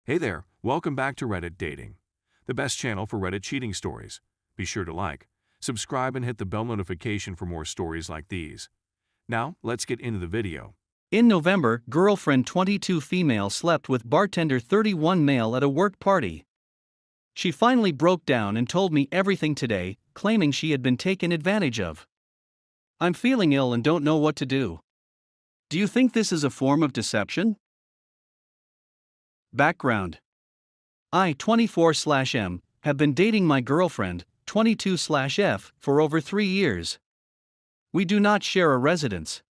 Hey there, welcome back to Reddit Dating, the best channel for Reddit cheating stories. Be sure to like, subscribe, and hit the bell notification for more stories like these. Now, let's get into the video. In November, girlfriend 22 female slept with bartender 31 male at a work party. She finally broke down and told me everything today, claiming she had been taken advantage of. I'm feeling ill and don't know what to do. Do you think this is a form of deception? Background: I, 24/M, have been dating my girlfriend, 22/F, for over 3 years. We do not share a residence.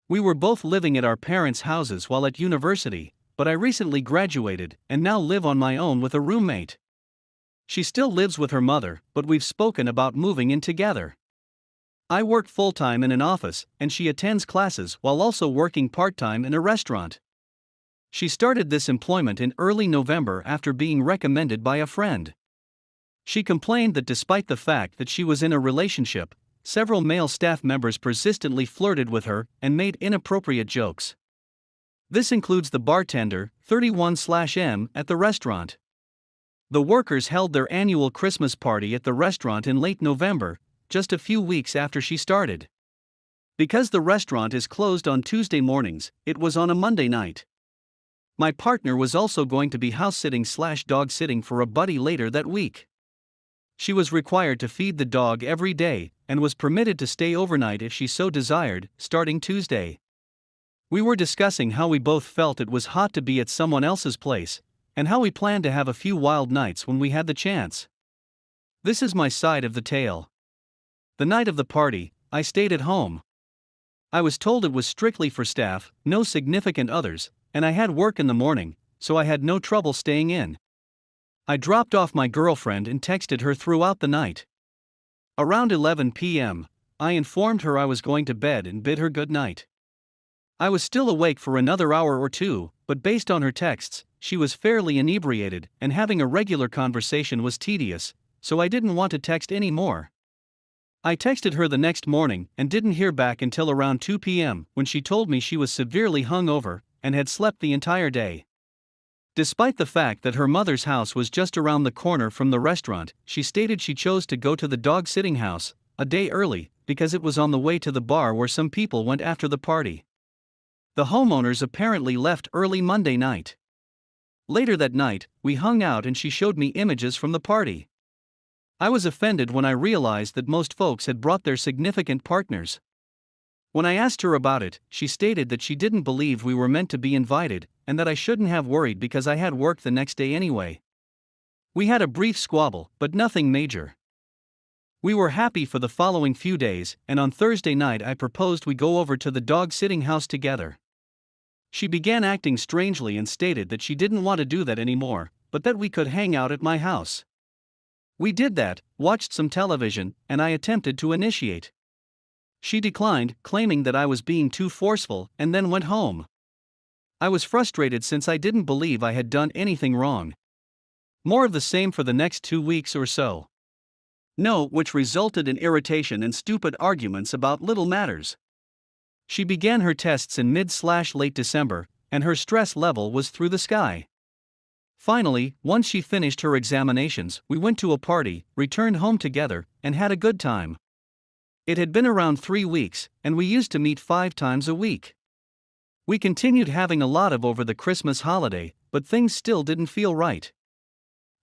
We were both living at our parents' houses while at university, but I recently graduated and now live on my own with a roommate. She still lives with her mother, but we've spoken about moving in together. I work full-time in an office, and she attends classes while also working part-time in a restaurant. She started this employment in early November after being recommended by a friend. She complained that despite the fact that she was in a relationship, several male staff members persistently flirted with her and made inappropriate jokes. This includes the bartender, 31/M, at the restaurant. The workers held their annual Christmas party at the restaurant in late November, just a few weeks after she started. Because the restaurant is closed on Tuesday mornings, it was on a Monday night. My partner was also going to be house-sitting/dog sitting for a buddy later that week. She was required to feed the dog every day and was permitted to stay overnight if she so desired, starting Tuesday. We were discussing how we both felt it was hot to be at someone else's place, and how we planned to have a few wild nights when we had the chance. This is my side of the tale. The night of the party, I stayed at home. I was told it was strictly for staff, no significant others, and I had work in the morning, so I had no trouble staying in. I dropped off my girlfriend and texted her throughout the night. Around 11 p.m., I informed her I was going to bed and bid her good night. I was still awake for another hour or two, but based on her texts, she was fairly inebriated and having a regular conversation was tedious, so I didn't want to text any more. I texted her the next morning and didn't hear back until around 2 p.m. when she told me she was severely hungover and had slept the entire day. Despite the fact that her mother's house was just around the corner from the restaurant, she stated she chose to go to the dog-sitting house a day early because it was on the way to the bar where some people went after the party. The homeowners apparently left early Monday night. Later that night, we hung out and she showed me images from the party. I was offended when I realized that most folks had brought their significant partners. When I asked her about it, she stated that she didn't believe we were meant to be invited, and that I shouldn't have worried because I had work the next day anyway. We had a brief squabble, but nothing major. We were happy for the following few days, and on Thursday night I proposed we go over to the dog-sitting house together. She began acting strangely and stated that she didn't want to do that anymore, but that we could hang out at my house. We did that, watched some television, and I attempted to initiate. She declined, claiming that I was being too forceful, and then went home. I was frustrated since I didn't believe I had done anything wrong. More of the same for the next 2 weeks or so. No, which resulted in irritation and stupid arguments about little matters. She began her tests in mid/late December, and her stress level was through the sky. Finally, once she finished her examinations, we went to a party, returned home together, and had a good time. It had been around 3 weeks, and we used to meet 5 times a week. We continued having a lot of over the Christmas holiday, but things still didn't feel right.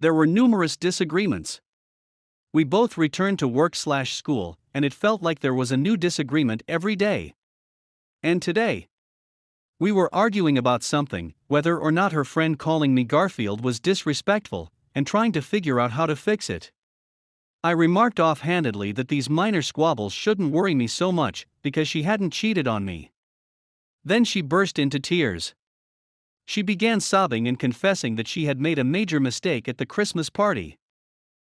There were numerous disagreements. We both returned to work/school, and it felt like there was a new disagreement every day. And today, we were arguing about something, whether or not her friend calling me Garfield was disrespectful, and trying to figure out how to fix it. I remarked offhandedly that these minor squabbles shouldn't worry me so much, because she hadn't cheated on me. Then she burst into tears. She began sobbing and confessing that she had made a major mistake at the Christmas party.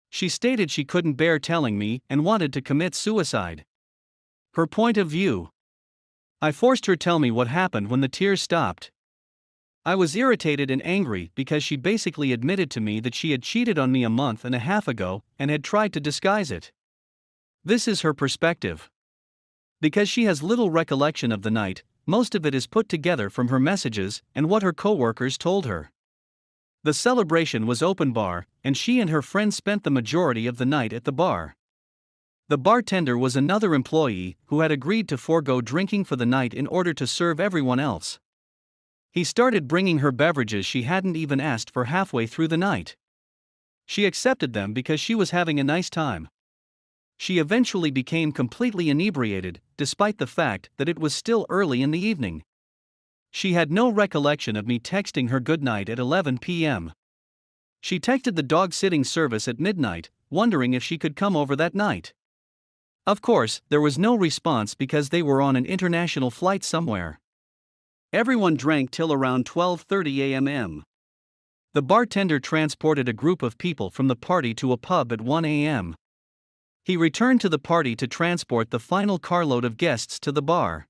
She stated she couldn't bear telling me and wanted to commit suicide. Her point of view. I forced her to tell me what happened when the tears stopped. I was irritated and angry because she basically admitted to me that she had cheated on me a month and a half ago and had tried to disguise it. This is her perspective. Because she has little recollection of the night, most of it is put together from her messages and what her coworkers told her. The celebration was open bar, and she and her friends spent the majority of the night at the bar. The bartender was another employee who had agreed to forego drinking for the night in order to serve everyone else. He started bringing her beverages she hadn't even asked for halfway through the night. She accepted them because she was having a nice time. She eventually became completely inebriated, despite the fact that it was still early in the evening. She had no recollection of me texting her goodnight at 11 p.m. She texted the dog-sitting service at midnight, wondering if she could come over that night. Of course, there was no response because they were on an international flight somewhere. Everyone drank till around 12:30 a.m. The bartender transported a group of people from the party to a pub at 1 a.m. He returned to the party to transport the final carload of guests to the bar.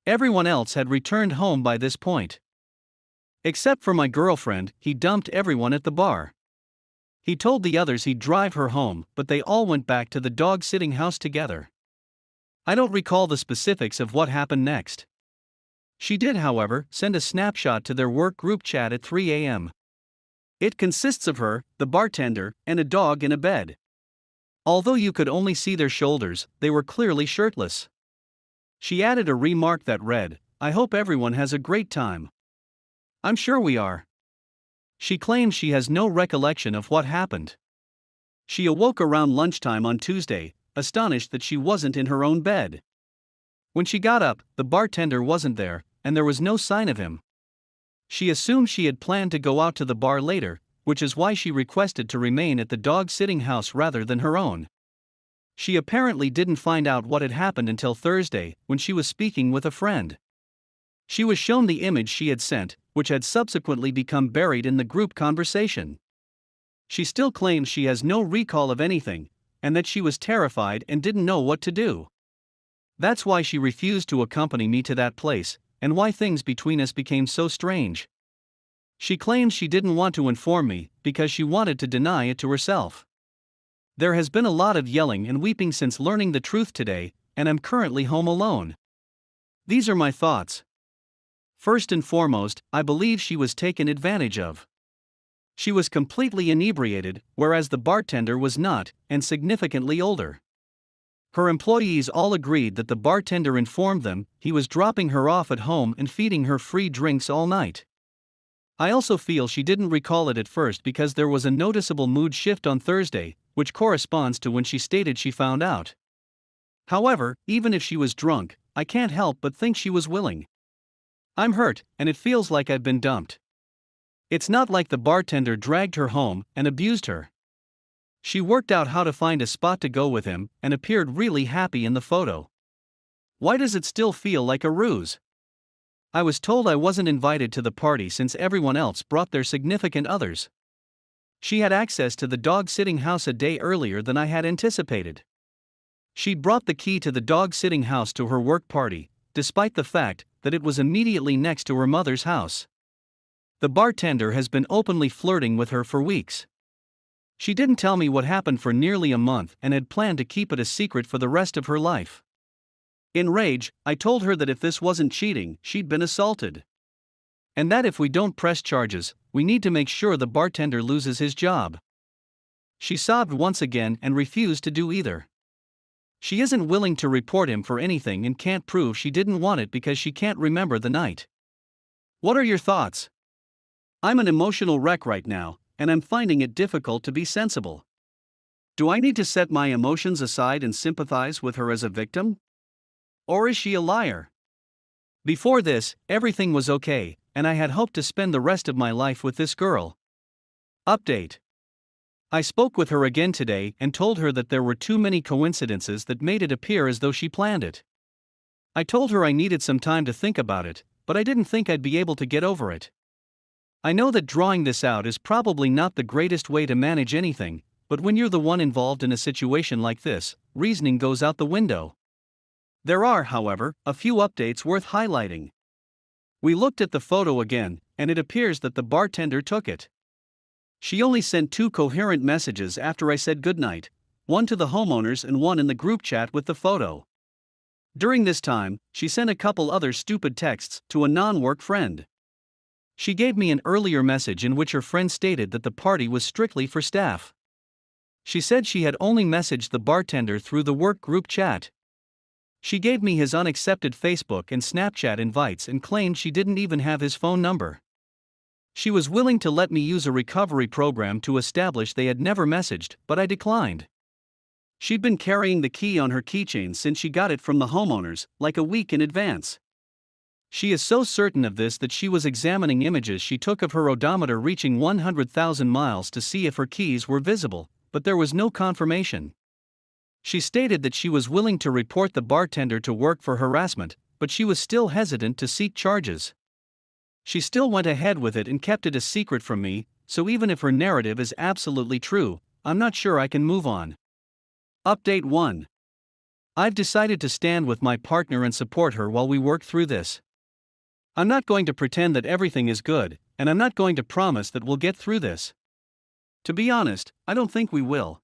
Everyone else had returned home by this point. Except for my girlfriend, he dumped everyone at the bar. He told the others he'd drive her home, but they all went back to the dog-sitting house together. I don't recall the specifics of what happened next. She did, however, send a snapshot to their work group chat at 3 a.m. It consists of her, the bartender, and a dog in a bed. Although you could only see their shoulders, they were clearly shirtless. She added a remark that read, "I hope everyone has a great time." I'm sure we are. She claims she has no recollection of what happened. She awoke around lunchtime on Tuesday, astonished that she wasn't in her own bed. When she got up, the bartender wasn't there, and there was no sign of him. She assumed she had planned to go out to the bar later, which is why she requested to remain at the dog-sitting house rather than her own. She apparently didn't find out what had happened until Thursday, when she was speaking with a friend. She was shown the image she had sent, which had subsequently become buried in the group conversation. She still claims she has no recall of anything, and that she was terrified and didn't know what to do. That's why she refused to accompany me to that place, and why things between us became so strange. She claims she didn't want to inform me because she wanted to deny it to herself. There has been a lot of yelling and weeping since learning the truth today, and I'm currently home alone. These are my thoughts. First and foremost, I believe she was taken advantage of. She was completely inebriated, whereas the bartender was not, and significantly older. Her employees all agreed that the bartender informed them he was dropping her off at home and feeding her free drinks all night. I also feel she didn't recall it at first because there was a noticeable mood shift on Thursday, which corresponds to when she stated she found out. However, even if she was drunk, I can't help but think she was willing. I'm hurt, and it feels like I've been dumped. It's not like the bartender dragged her home and abused her. She worked out how to find a spot to go with him and appeared really happy in the photo. Why does it still feel like a ruse? I was told I wasn't invited to the party since everyone else brought their significant others. She had access to the dog-sitting house a day earlier than I had anticipated. She'd brought the key to the dog-sitting house to her work party, despite the fact that it was immediately next to her mother's house. The bartender has been openly flirting with her for weeks. She didn't tell me what happened for nearly a month and had planned to keep it a secret for the rest of her life. In rage, I told her that if this wasn't cheating, she'd been assaulted. And that if we don't press charges, we need to make sure the bartender loses his job. She sobbed once again and refused to do either. She isn't willing to report him for anything and can't prove she didn't want it because she can't remember the night. What are your thoughts? I'm an emotional wreck right now, and I'm finding it difficult to be sensible. Do I need to set my emotions aside and sympathize with her as a victim? Or is she a liar? Before this, everything was okay, and I had hoped to spend the rest of my life with this girl. Update. I spoke with her again today and told her that there were too many coincidences that made it appear as though she planned it. I told her I needed some time to think about it, but I didn't think I'd be able to get over it. I know that drawing this out is probably not the greatest way to manage anything, but when you're the one involved in a situation like this, reasoning goes out the window. There are, however, a few updates worth highlighting. We looked at the photo again, and it appears that the bartender took it. She only sent 2 coherent messages after I said goodnight, one to the homeowners and one in the group chat with the photo. During this time, she sent a couple other stupid texts to a non-work friend. She gave me an earlier message in which her friend stated that the party was strictly for staff. She said she had only messaged the bartender through the work group chat. She gave me his unaccepted Facebook and Snapchat invites and claimed she didn't even have his phone number. She was willing to let me use a recovery program to establish they had never messaged, but I declined. She'd been carrying the key on her keychain since she got it from the homeowners, like a week in advance. She is so certain of this that she was examining images she took of her odometer reaching 100,000 miles to see if her keys were visible, but there was no confirmation. She stated that she was willing to report the bartender to work for harassment, but she was still hesitant to seek charges. She still went ahead with it and kept it a secret from me, so even if her narrative is absolutely true, I'm not sure I can move on. Update 1. I've decided to stand with my partner and support her while we work through this. I'm not going to pretend that everything is good, and I'm not going to promise that we'll get through this. To be honest, I don't think we will.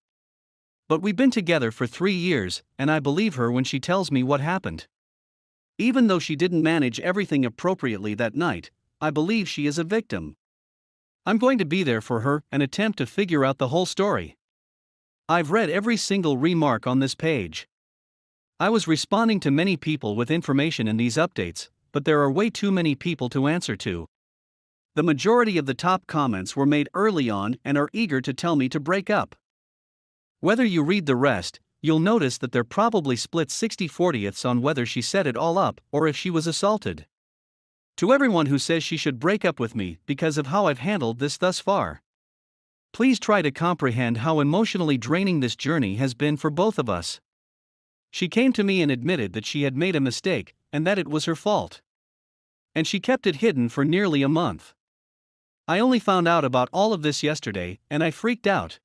But we've been together for 3 years, and I believe her when she tells me what happened. Even though she didn't manage everything appropriately that night, I believe she is a victim. I'm going to be there for her and attempt to figure out the whole story. I've read every single remark on this page. I was responding to many people with information in these updates, but there are way too many people to answer to. The majority of the top comments were made early on and are eager to tell me to break up. Whether you read the rest, you'll notice that they're probably split 60/40ths on whether she set it all up or if she was assaulted. To everyone who says she should break up with me because of how I've handled this thus far, please try to comprehend how emotionally draining this journey has been for both of us. She came to me and admitted that she had made a mistake and that it was her fault. And she kept it hidden for nearly a month. I only found out about all of this yesterday, and I freaked out.